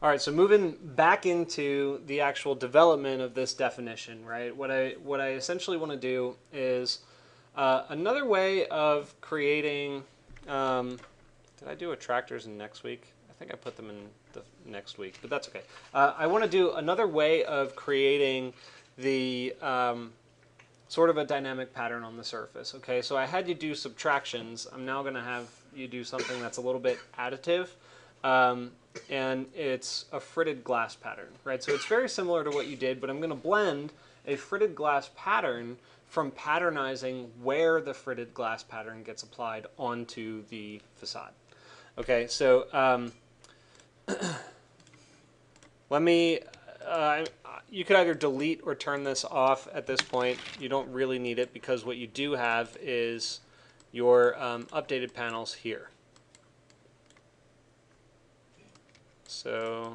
All right, so moving back into the actual development of this definition, right? What I essentially want to do is another way of creating. Did I do attractors in next week? I think I put them in the next week, but that's okay. I want to do another way of creating the sort of a dynamic pattern on the surface. Okay, so I had you do subtractions. I'm now going to have you do something that's a little bit additive. And it's a fritted glass pattern, right? So it's very similar to what you did, but I'm going to blend a fritted glass pattern from patternizing where the fritted glass pattern gets applied onto the facade. Okay, so let me, you could either delete or turn this off at this point. You don't really need it because what you do have is your updated panels here. So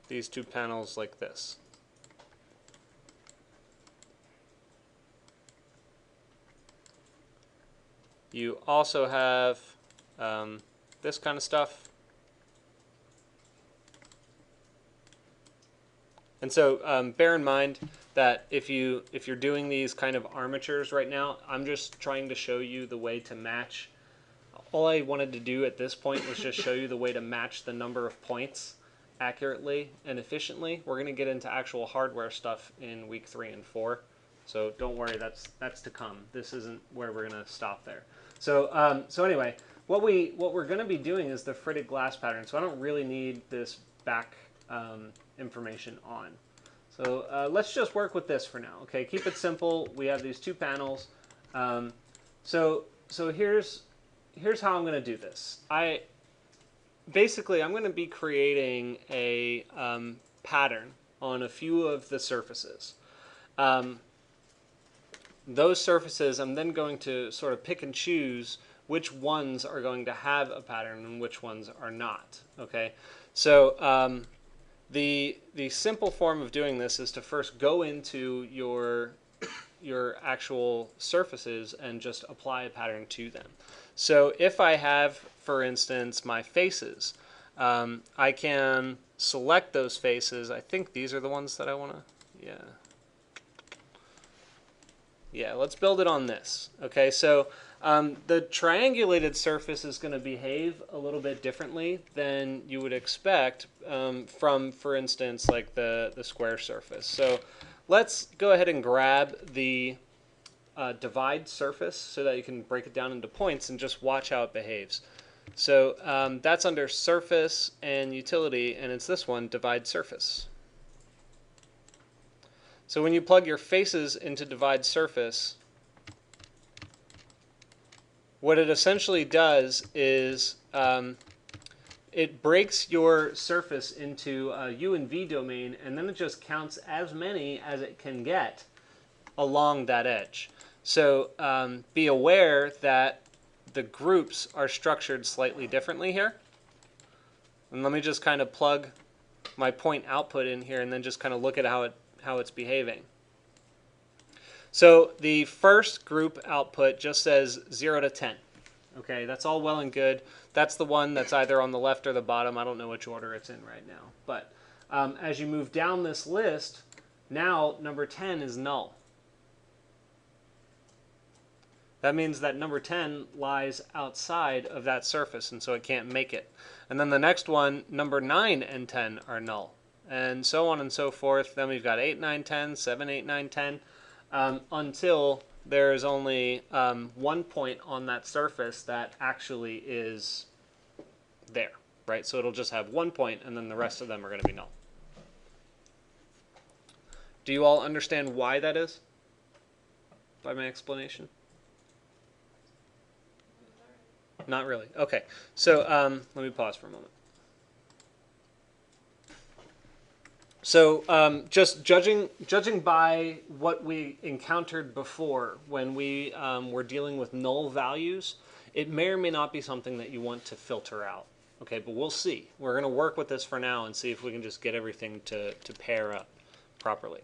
these two panels like this. You also have this kind of stuff. And so bear in mind that if you're doing these kind of armatures right now, I'm just trying to show you the way to match. All I wanted to do at this point was just show you the way to match the number of points accurately and efficiently. We're going to get into actual hardware stuff in week 3 and 4. So don't worry, that's to come. This isn't where we're going to stop there. So so anyway, what we're going to be doing is the fritted glass pattern. So I don't really need this back information on. So let's just work with this for now. Okay, keep it simple. We have these two panels. So here's how I'm going to do this. Basically I'm going to be creating a pattern on a few of the surfaces. Those surfaces I'm then going to sort of pick and choose which ones are going to have a pattern and which ones are not. Okay, so the simple form of doing this is to first go into your actual surfaces and just apply a pattern to them. So if I have, for instance, my faces, I can select those faces. I think these are the ones that I want to, yeah, let's build it on this. Okay, so the triangulated surface is going to behave a little bit differently than you would expect from, for instance, like the square surface. So let's go ahead and grab the divide surface so that you can break it down into points and just watch how it behaves. So that's under surface and utility, and it's this one, divide surface. So when you plug your faces into divide surface, what it essentially does is it breaks your surface into a U and V domain, and then it just counts as many as it can get along that edge. So be aware that the groups are structured slightly differently here. And let me just kind of plug my point output in here and then just kind of look at how it's behaving. So the first group output just says 0 to 10. Okay, that's all well and good. That's the one that's either on the left or the bottom. I don't know which order it's in right now. But as you move down this list, now number 10 is null. That means that number 10 lies outside of that surface, and so it can't make it. And then the next one, number 9 and 10 are null. And so on and so forth. Then we've got 8, 9, 10, 7, 8, 9, 10, until there's only 1 point on that surface that actually is there, right? So it'll just have 1 point, and then the rest of them are going to be null. Do you all understand why that is by my explanation? Not really. Okay, so let me pause for a moment. So just judging by what we encountered before when we were dealing with null values, it may or may not be something that you want to filter out. Okay, but we'll see. We're going to work with this for now and see if we can just get everything to pair up properly.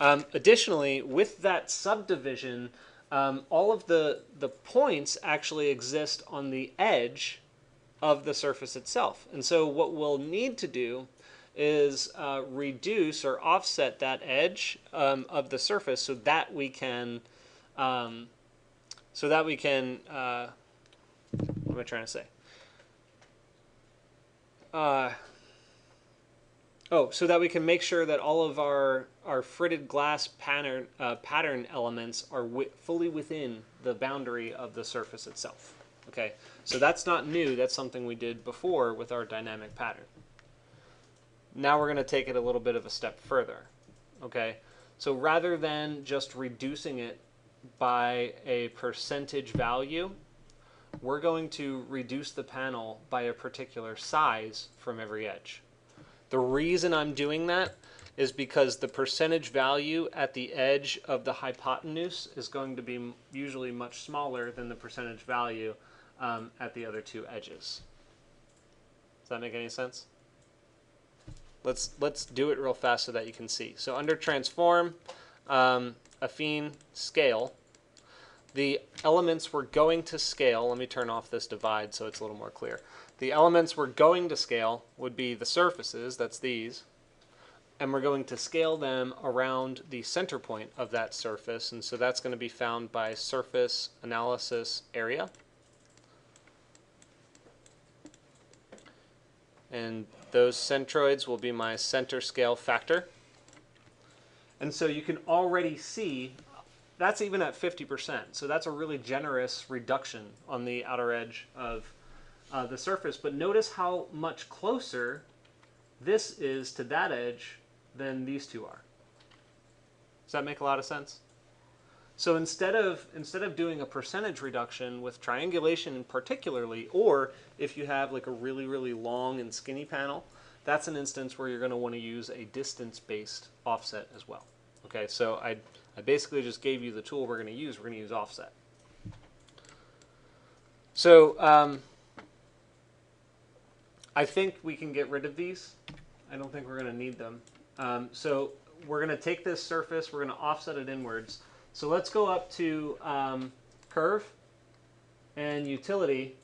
Additionally, with that subdivision, all of the points actually exist on the edge of the surface itself. And so what we'll need to do is reduce or offset that edge of the surface so that we can what am I trying to say? So that we can make sure that all of our fritted glass pattern elements are fully within the boundary of the surface itself. Okay, so that's not new. That's something we did before with our dynamic pattern. Now we're going to take it a little bit of a step further. Okay, so rather than just reducing it by a percentage value, we're going to reduce the panel by a particular size from every edge. The reason I'm doing that is because the percentage value at the edge of the hypotenuse is going to be usually much smaller than the percentage value at the other two edges. Does that make any sense? Let's do it real fast so that you can see. So under transform, affine, scale, the elements we're going to scale, let me turn off this divide so it's a little more clear. The elements we're going to scale would be the surfaces, that's these, and we're going to scale them around the center point of that surface, and so that's going to be found by surface analysis area. And those centroids will be my center scale factor. And so you can already see that's even at 50%. So that's a really generous reduction on the outer edge of the surface. But notice how much closer this is to that edge than these two are. Does that make a lot of sense? So instead of doing a percentage reduction with triangulation particularly, or if you have like a really, really long and skinny panel, that's an instance where you're going to want to use a distance-based offset as well. Okay, so I basically just gave you the tool we're going to use. We're going to use offset. So I think we can get rid of these. I don't think we're going to need them. So we're going to take this surface, we're going to offset it inwards. So let's go up to curve and utility,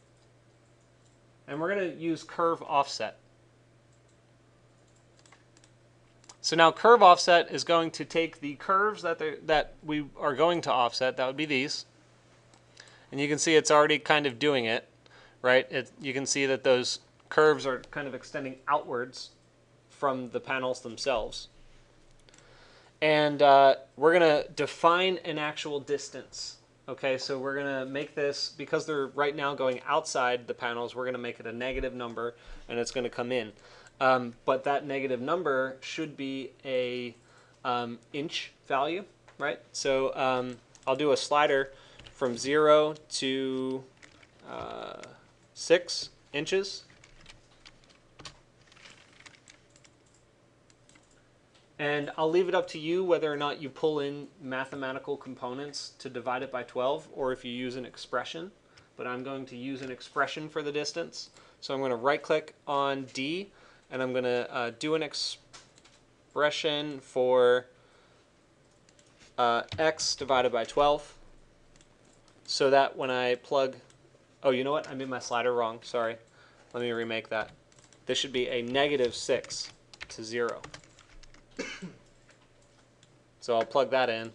and we're going to use curve offset. So now curve offset is going to take the curves that we are going to offset, that would be these, and you can see it's already kind of doing it, right? You can see that those curves are kind of extending outwards from the panels themselves. And we're going to define an actual distance. Okay, so we're going to make this, because they're right now going outside the panels, we're going to make it a negative number, and it's going to come in. But that negative number should be a inch value, right? So I'll do a slider from 0 to 6 inches. And I'll leave it up to you whether or not you pull in mathematical components to divide it by 12, or if you use an expression. But I'm going to use an expression for the distance. So I'm going to right-click on D, and I'm going to do an expression for x divided by 12, so that when I plug... Oh, you know what? I made my slider wrong. Sorry. Let me remake that. This should be a negative 6 to 0. So I'll plug that in.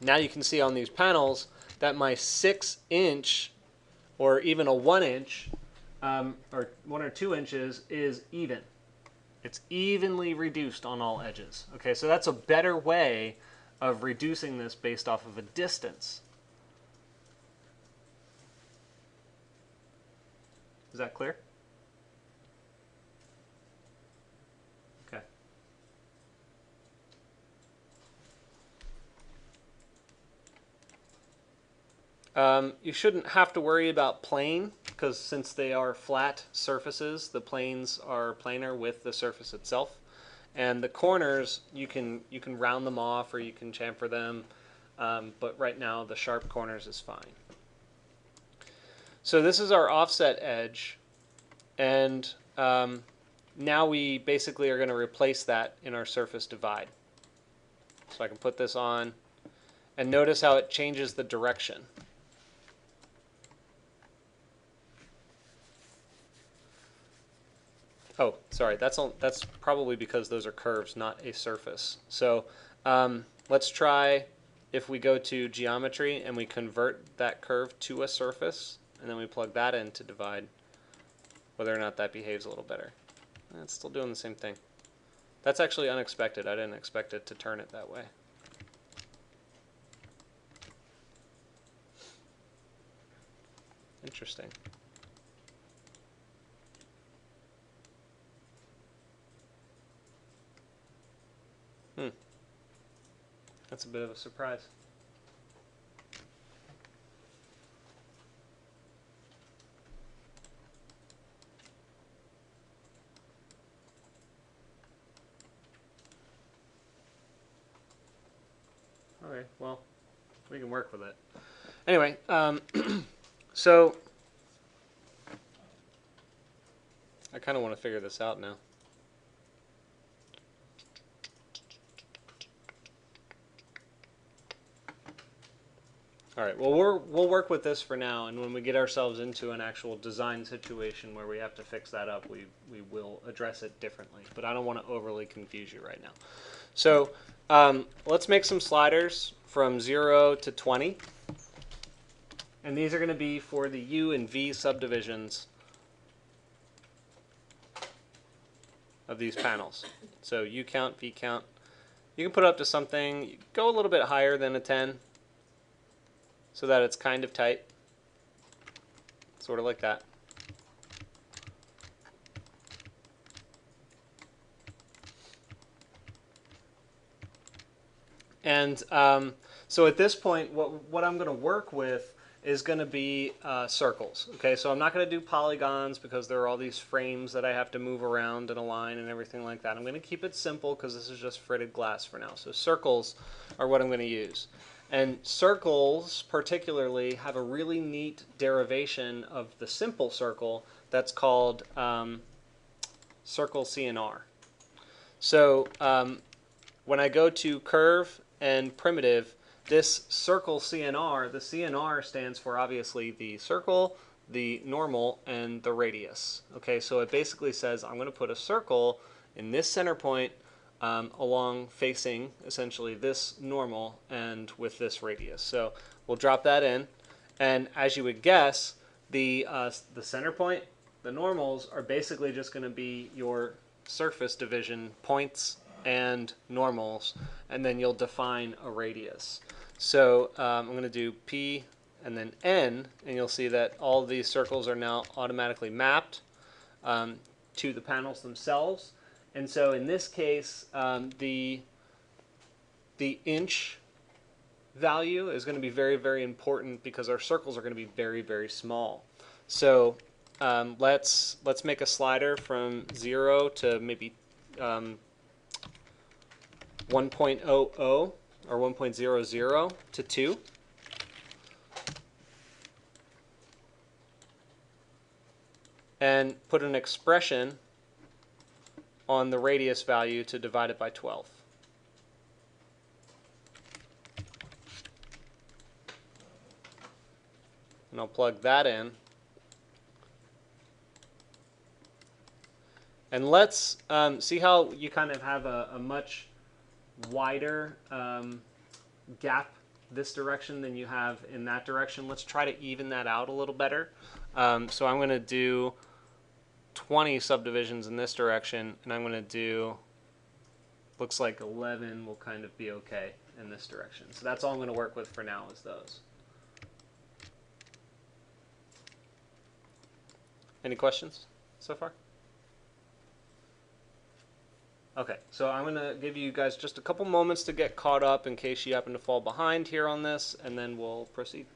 Now you can see on these panels that my 6-inch or even a 1-inch or 1 or 2 inches is even. It's evenly reduced on all edges. Okay, so that's a better way of reducing this based off of a distance. Is that clear? You shouldn't have to worry about plane, because since they are flat surfaces, the planes are planar with the surface itself. And the corners, you can round them off or you can chamfer them, but right now the sharp corners is fine. So this is our offset edge, and now we basically are going to replace that in our surface divide. So I can put this on, and notice how it changes the direction. Oh, sorry, that's probably because those are curves, not a surface. So let's try if we go to geometry and we convert that curve to a surface, and then we plug that in to divide, whether or not that behaves a little better. It's still doing the same thing. That's actually unexpected. I didn't expect it to turn it that way. Interesting. That's a bit of a surprise. Okay, well, we can work with it. Anyway, so I kind of want to figure this out now. All right, well, we'll work with this for now, and when we get ourselves into an actual design situation where we have to fix that up, we will address it differently. But I don't want to overly confuse you right now. So let's make some sliders from 0 to 20. And these are going to be for the U and V subdivisions of these panels. So U count, V count. You can put up to something, go a little bit higher than a 10 so that it's kind of tight. Sort of like that. And so at this point, what I'm going to work with is going to be circles. Okay, so I'm not going to do polygons because there are all these frames that I have to move around and align and everything like that. I'm going to keep it simple because this is just fritted glass for now. So circles are what I'm going to use. And circles particularly have a really neat derivation of the simple circle that's called CircleCNR. So when I go to curve and primitive, this CircleCNR, the CNR stands for obviously the circle, the normal, and the radius. Okay, so it basically says I'm going to put a circle in this center point along facing essentially this normal and with this radius. So we'll drop that in, and as you would guess, the center point, the normals, are basically just going to be your surface division points and normals, and then you'll define a radius. So I'm going to do P and then N, and you'll see that all of these circles are now automatically mapped to the panels themselves. And so in this case, the inch value is going to be very, very important because our circles are going to be very, very small. So let's make a slider from 0 to maybe 1.00 or 1.00 to 2. And put an expression on the radius value to divide it by 12. And I'll plug that in. And let's see how you kind of have a much wider gap this direction than you have in that direction. Let's try to even that out a little better. So I'm going to do 20 subdivisions in this direction, and I'm going to do, looks like 11 will kind of be okay in this direction. So that's all I'm going to work with for now is those. Any questions so far? Okay, so I'm going to give you guys just a couple moments to get caught up in case you happen to fall behind here on this, and then we'll proceed.